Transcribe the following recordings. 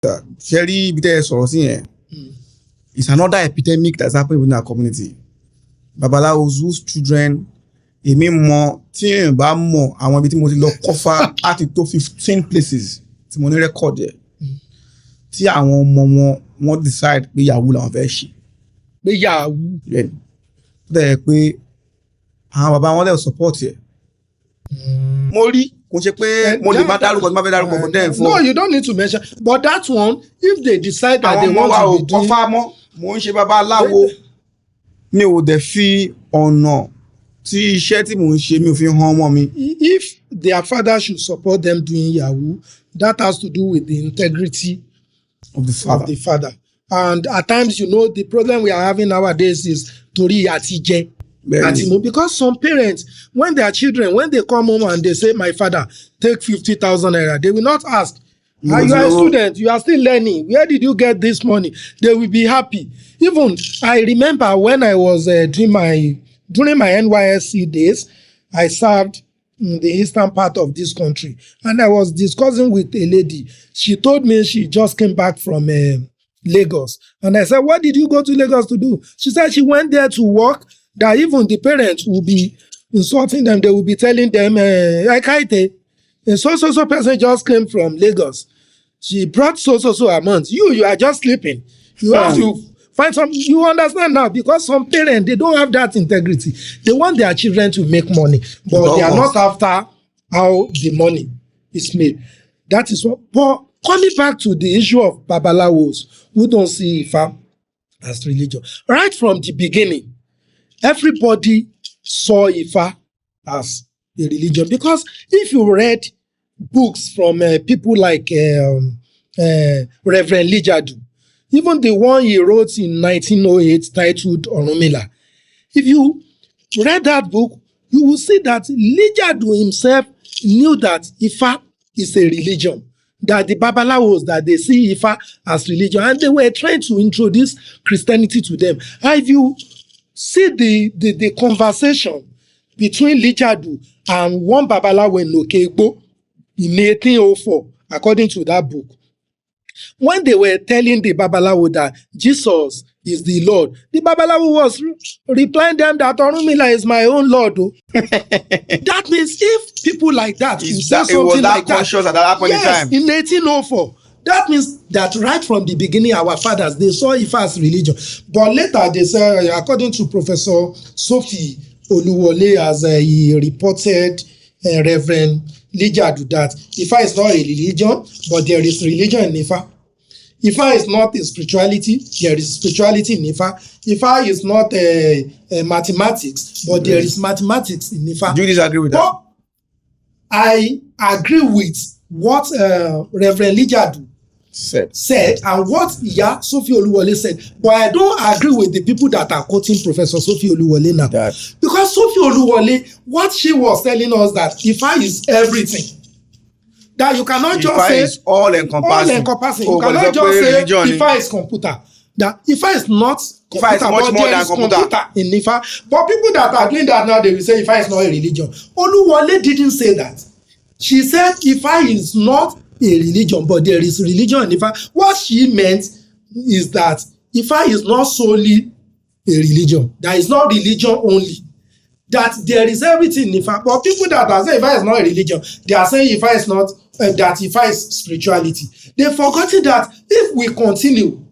Sherry, it's another epidemic that's happening within our community. Babalawos whose children, èmi mọ̀ tí èèyàn bá mọ̀ àwọn ibi tí mo ti lọ kọ́fà àti tó 15 places tí mo ní record ẹ̀ tí àwọn ọmọ wọn decide pé yahoo làwọn fẹ́ ṣe. Pé yahoo. Bẹ́ẹ̀ pé àwọn bàbá wọn lè support ẹ̀. Mo rí kò ṣe pé mo lè má dárúkọ tí má fẹ́ dárúkọ for them. No, you don't need to mention. But that one, if they decide that they want to be doing. Àwọn ọmọ wa ò kọ́fà mọ́, mo ń ṣe babaláwo. Mi ò dẹ̀ fi ọ̀nà tí iṣẹ́ tí mò ń ṣe mi ò fi hàn ọmọ mi. If their father should support them doing yahoo, that has to do with the integrity of the father. And at times, the problem we are having nowadays is torí àtijẹ. Because some parents, when their children, when they come home and they say, my father, take 50,000 naira, they will not ask, you are a student, you are still learning, where did you get this money? They will be happy. Even, I remember when I was during my NYSC days, I served in the eastern part of this country. And I was discussing with a lady. She told me she just came back from Lagos. And I said, what did you go to Lagos to do? She said she went there to work, that even the parents will be insulting them. They will be telling them, Akaite, a so person just came from Lagos. She brought so amount. You are just sleeping. You have to find some. You understand now, because some parents, they don't have that integrity. They want their children to make money, but they are not after how the money is made. That is what. But coming back to the issue of babalawos, who don't see Ifa as religion. Right from the beginning, everybody saw Ifa as a religion. Because if you read books from people like Reverend Lijadu, even the one he wrote in 1908 titled Orunmila, if you read that book, you will see that Lijadu himself knew that Ifa is a religion, that the Babalawos, that they see Ifa as religion, and they were trying to introduce Christianity to them. And if you see the conversation between Lijadu and one Babalawo in Okegbo in 1804, according to that book, when they were telling the Babalawo that Jesus is the Lord, the Babalawo was replying them that Orunmila is my own Lord. That means if people like that, it was that conscious at that point in time. In 1804, that means that right from the beginning, our fathers, they saw Ifa as religion. But later, they say, according to Professor Sophie Oluwole, as he reported, Reverend Lijadu, that Ifa is not a religion, but there is religion in Ifa. Ifa is not a spirituality, there is spirituality in Ifa. Ifa is not a mathematics, but there is mathematics in Ifa. Do you disagree with that? I agree with what Reverend Lijadu said and what Sophie Oluwole said, but I don't agree with the people that are quoting Professor Sophie Oluwole now. Because Sophie Oluwole, what she was telling us that Ifa is everything. That you cannot Ifa just say is all encompassing. You cannot just say Ifa is computer. That Ifa is not computer, Ifa is much more than computer in Ifa. But people that are doing that now, they will say Ifa is not a religion. Oluwole didn't say that. She said Ifa is not a religion, but there is religion in Ifa. What she meant is that Ifa is not solely a religion. That is not religion only. That there is everything in Ifa. But people that are saying Ifa is not a religion, they are saying Ifa is not, that Ifa is spirituality. They've forgotten that if we continue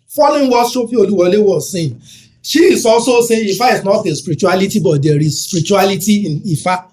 following what Sophie Oluwole was saying, she is also saying Ifa is not a spirituality, but there is spirituality in Ifa.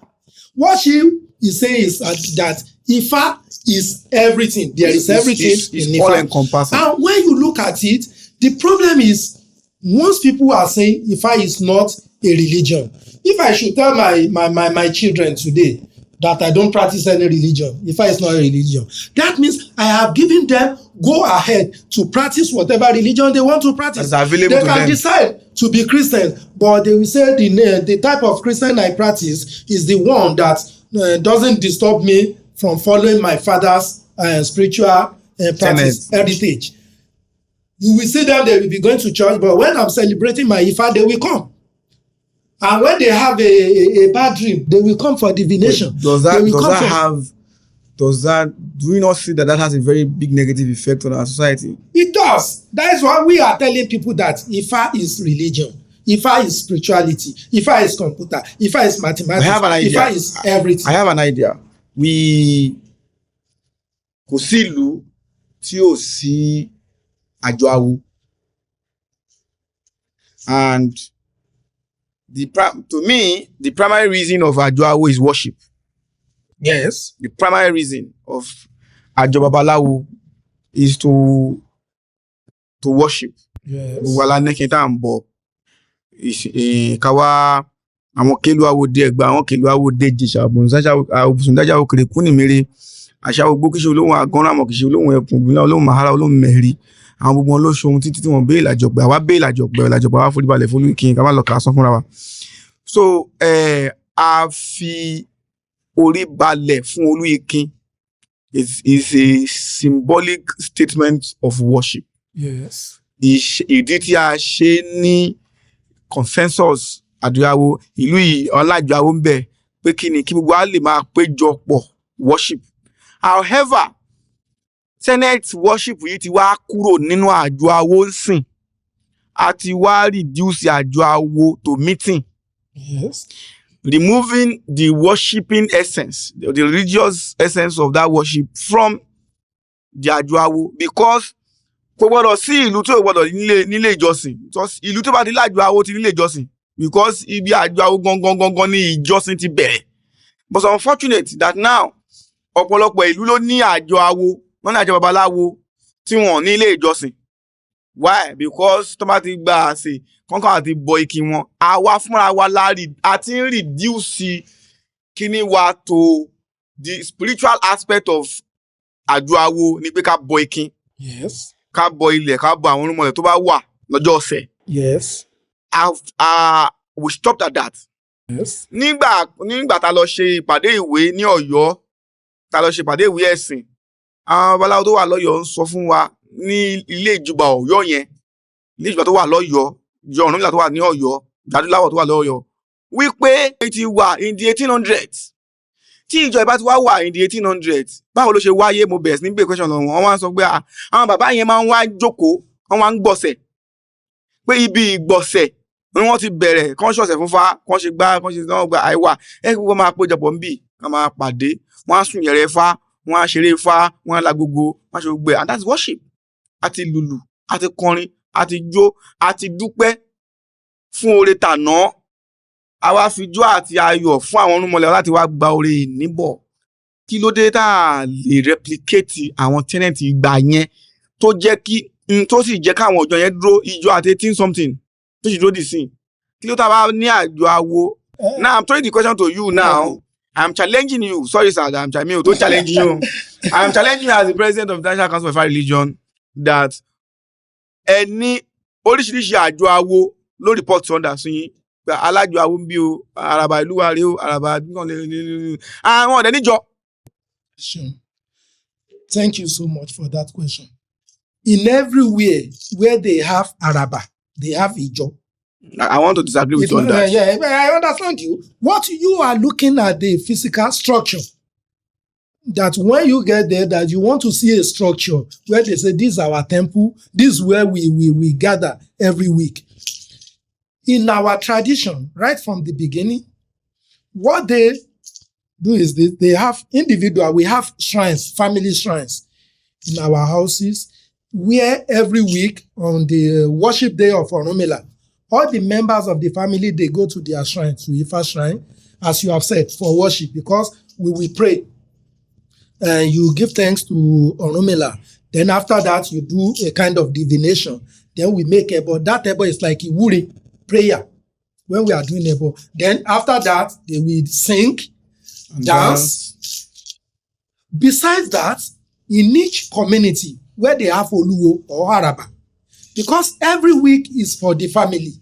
What she is saying is that Ifa is everything. There is everything in Ifa. All encompassing. And when you look at it, the problem is most people are saying Ifa is not a religion. If I should tell my children today that I don't practice any religion, Ifa is not a religion, that means I have given them go ahead to practice whatever religion they want to practice. They can decide to be Christian, but they will say the type of Christian I practice is the one that doesn't disturb me from following my father's spiritual practice heritage. You will see them, they will be going to church, but when I'm celebrating my Ifa, they will come. And when they have a bad dream, they will come for divination. Does that have do we not see that has a very big negative effect on our society? It does. That is why we are telling people that Ifa is religion. Ifa is spirituality. Ifa is computer. Ifa is mathematics. I have an idea. Ifa is everything. I have an idea. Kò sí ìlú tí ò sí àjọ awo. And to me, the primary reason of àjọ awo is worship. Yes. The primary reason of àjọ babalawo is to worship. Yes. Wala neketa ambo. Kawa àwọn kelu awo de Ẹ̀gbá, àwọn kelu awo de Ìjẹ̀ṣà, Òbùsùndájà òkèrè kúnì mèrè, àṣà ògbó kìí ṣe olóhùn àgọ́nrán àmọ̀ kìí ṣe olóhùn ẹkùn ògùnlá olóhùn màhárà olóhùn mẹ̀rí. Àwọn gbogbo wọn ló ṣohun títí tí wọ́n bẹ́ẹ̀ làjọpẹ́ àwa bẹ́ẹ̀ làjọpẹ́ àwa foríbalẹ̀ fún kí n ká má lọ kà á sán fúnra wa. So a fi orí balẹ̀ fún Olúyikin is a symbolic statement of worship. Yes. Ìdí tí a ṣe ní consensus àdúyàwó ìlú yìí ọlájúwàwó ń bẹ pé kí ni kí gbogbo wa lè máa péjọ pọ̀ worship. However, Senate worship yìí ti wá kúrò nínú àjọàwó ń sìn. A ti wá reduce àjọàwó to meeting. Yes. Removing the worshiping essence, the religious essence of that worship from the àjọàwó, because kò gbọdọ̀ sí ìlú tó gbọdọ̀ nílé ìjọsìn. Ìlú tó bá ti lájọàwó ti nílé ìjọsìn, because ibi àjọàwó gangan ní ìjọsìn ti bẹ̀rẹ̀. But it's unfortunate that now ọ̀pọ̀lọpọ̀ ìlú ló ní àjọàwó, wọ́n ní àjọ babaláwo tí wọ́n ní ilé ìjọsìn. Why? Because tó bá ti gba àṣẹ kankan àti bọ iki wọn, àwa fúnra wa àti ń reduce kíní wa to the spiritual aspect of àjọàwó ní pé ká bọ ikin. Yes. Ká bọ ilẹ̀, ká bọ àwọn orúnmọlẹ̀ tó bá wà lọ́jọ́ ọ̀sẹ̀. Yes. We stopped at that. Yes. Nígbà tá lọ ṣe ìpàdé ìwé ní Ọ̀yọ́, tá lọ ṣe ìpàdé ìwé ẹ̀sìn, àwọn babaláwo tó wà lọ́yọ́ ń sọ fún wa ní ilé ìjọba Ọ̀yọ́ yẹn, ilé ìjọba tó wà lọ́yọ́, ìjọ Ọ̀rúnmìlà tó wà ní Ọ̀yọ́, Jádúláwọ̀ tó wà lọ́yọ́, wípé ti wà in the 1800s. Tí ìjọ ìbá ti wá wà in the 1800s, báwo ló ṣe wáyé? Mo bẹ̀rẹ̀ sí ní gbé question lọ́wọ́. Wọ́n wá ń sọ pé àwọn bàbá yẹn máa ń wá jókòó, wọ́n wá ń gbọ̀sẹ̀. Pé ibi ìgbọ̀sẹ̀ ni wọ́n ti bẹ̀rẹ̀, kán ṣọ̀sẹ̀ fún fa, kán ṣe gbá, kán ṣe náà gba àìwá. Gbogbo máa péjọpọ̀ ń bì, kán máa pàdé, wọ́n á sùn yẹ̀rẹ̀ fa, wọ́n á ṣeré fa, wọ́n á lágogo, wọ́n á ṣe gbogbo ẹ̀. And that's worship. Àti lùlù, àti kọrin, àti jó, àti dúpẹ́ fún oore tàná. Àwa fi jó àti ayọ̀ fún àwọn orúnmọlẹ̀ láti wá gba oore ìníbọ̀. Kí ló dé tá a lè replicate àwọn tenant ìgbà yẹn tó jẹ́ kí tó sì jẹ́ káwọn ọjọ́ yẹn dúró ìjọ àti 18 something tó sì dúró dì sí. Kí ló tá a bá ní àjọàwó? Now I'm throwing the question to you now. I'm challenging you. Sorry, sir. I'm challenging you. I'm challenging you as the president of the National Council of Ifa Religion that any oríṣiríṣi àjọàwó ló report sunday sí yín. Alájọàwó ń bí o, àràbà ìlú wa rèé o, àràbà àwọn ọ̀dẹ́ níjọ. Sure. Thank you so much for that question. In everywhere where they have Araba, they have Ijo. I want to disagree with you on that. Yeah, I understand you. What you are looking at the physical structure. That when you get there, that you want to see a structure where they say, this is our temple, this is where we gather every week. In our tradition, right from the beginning, what they do is this, they have we have shrines, family shrines in our houses, where every week on the worship day of Orunmila, all the members of the family, they go to their shrine, to Ifa shrine, as you have said, for worship, because we will pray. And you give thanks to Orunmila. Then after that, you do a kind of divination. Then we make ebo. That ebo is like Iwuri, prayer, when we are doing ebo. Then after that, they will sing, dance. Besides that, in each community where they have Oluwo or Araba, because every week is for the family,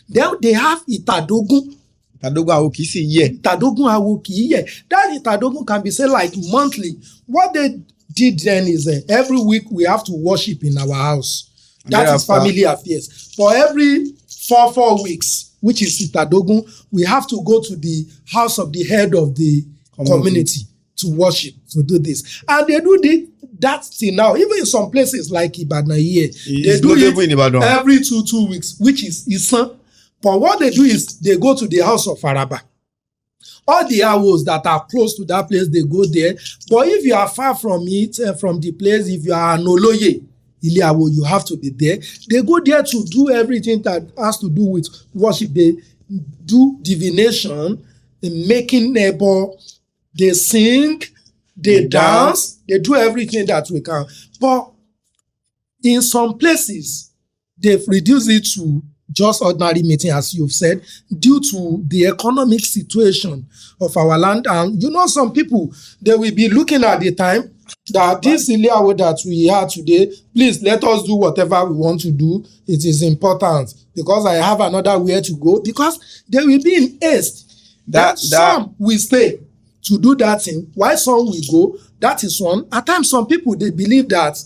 then they have Itadogun. Itadogun awo kìí sì yẹ. Itadogun awo kìí yẹ. That Itadogun can be said like monthly. What they did then is every week we have to worship in our house. That is family affairs. For every 4 weeks, which is Itadogun, we have to go to the house of the head of the community to worship, to do this. And they do that till now. Even in some places like Ibadan here, they do it every 2 weeks, which is Isan. But what they do is they go to the house of Araba. All the hours that are close to that place, they go there. But if you are far from it, from the place, if you are an Oloye, Iliawo, you have to be there. They go there to do everything that has to do with worship. They do divination, making neighbor, they sing, they dance, they do everything that we can. But in some places, they've reduced it to just ordinary meeting, as you've said, due to the economic situation of our land. And some people, they will be looking at the time that this Iliawo that we have today, please let us do whatever we want to do. It is important because I have another where to go, because they will be in haste. That some will stay to do that thing, while some will go. That is one. At times, some people, they believe that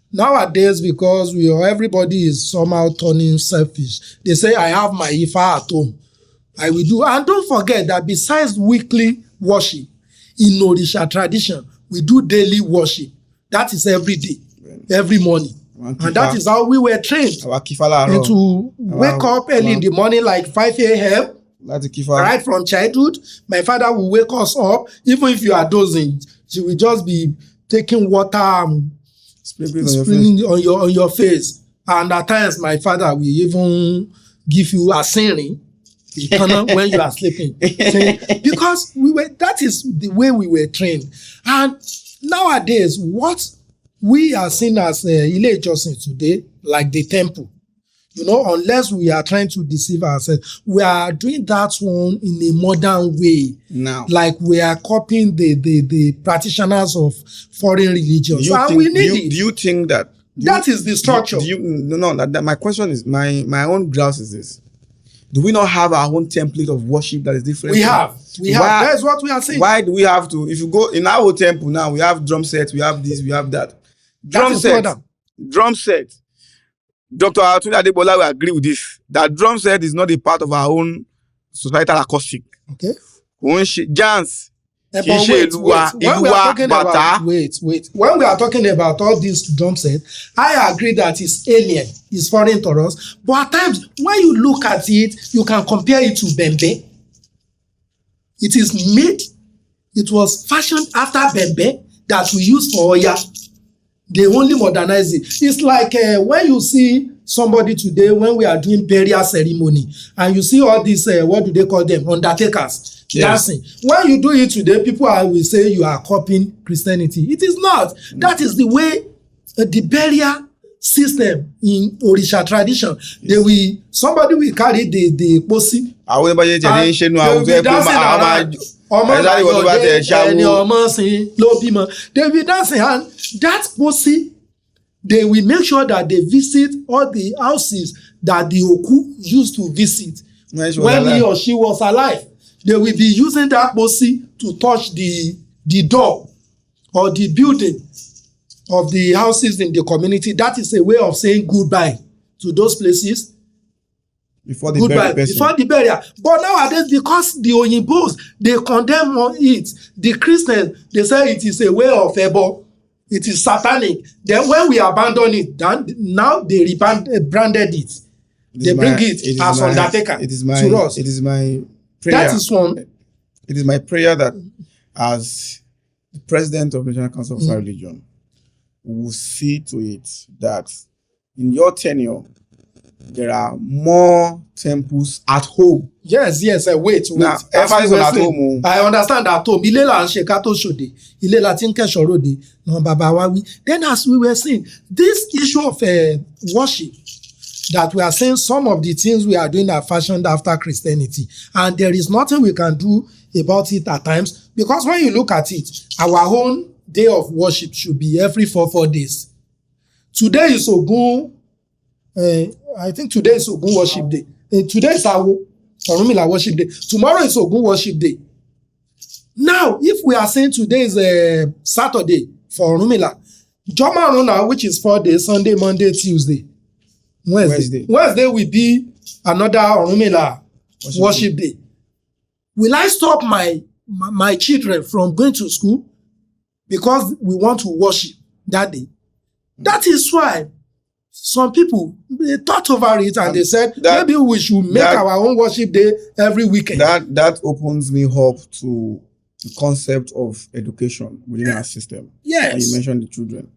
nowadays, because everybody is somehow turning selfish, they say, I have my Ifa at home. I will do. And don't forget that besides weekly worship, in Orisha tradition, we do daily worship. That is every day, every morning. And that is how we were trained. And to wake up early in the morning, like 5 a.m., right from childhood. My father will wake us up. Even if you are dozing, she will just be taking water, spraying on your face. And at times, my father will even give you a singing when you are sleeping. Because that is the way we were trained. And nowadays, what we are seeing as Ile Ijosin today, like the temple, unless we are trying to deceive ourselves, we are doing that one in a modern way. Now, like we are copying the practitioners of foreign religions. And we need it. Do you think that is the structure? My question is, my own grouse is this. Do we not have our own template of worship that is different? We have. That's what we are saying. Why do we have to? If you go in our temple now, we have drum sets, we have this, we have that. Drum set. Dr. Atunde Adebola will agree with this. That drum set is not a part of our own societal acoustic. Okay. Jans. When we are talking about all these drum sets, I agree that it's alien, it's foreign to us. But at times, when you look at it, you can compare it to bembe. It was fashioned after bembe that we use for Oya. They only modernize it. It's like when you see somebody today, when we are doing burial ceremony, and you see all these, what do they call them? Undertakers. Yes. Dancing. When you do it today, people will say you are copying Christianity. It is not. That is the way the burial system in Orisha tradition. Yes. Somebody will carry the posi. They will be dancing around. They will be dancing, and that posi, they will make sure that they visit all the houses that the Oku used to visit when he or she was alive. They will be using that posi to touch the door or the building of the houses in the community. That is a way of saying goodbye to those places. Before the burial. But nowadays, because the Oyinbos, they condemn on it. The Christians, they say it is a way of ebo. It is satanic. Then when we abandon it, now they rebranded it. They bring it as undertaker to us. It is my prayer. That is one. It is my prayer that as the president of the National Council of Religion, we will see to it that in your tenure, there are more temples at home. Yes. Wait. Now, emphasis on at home. I understand at home. Ile la nse ka to sode. Ile la tin kesho rode. No baba wa wi. Then as we were saying, this issue of worship, that we are saying some of the things we are doing are fashioned after Christianity. And there is nothing we can do about it at times. Because when you look at it, our own day of worship should be every 4 days. Today is Ogun. I think today is Ogun worship day. Today is our Orunmila worship day. Tomorrow is Ogun worship day. Now, if we are saying today is Saturday for Orunmila, Joma Aruna, which is 4 days, Sunday, Monday, Tuesday, Wednesday will be another Orunmila worship day. Will I stop my children from going to school because we want to worship that day. That is why some people, they thought over it and they said, maybe we should make our own worship day every weekend. That opens me up to the concept of education within our system. Yes. You mentioned the children.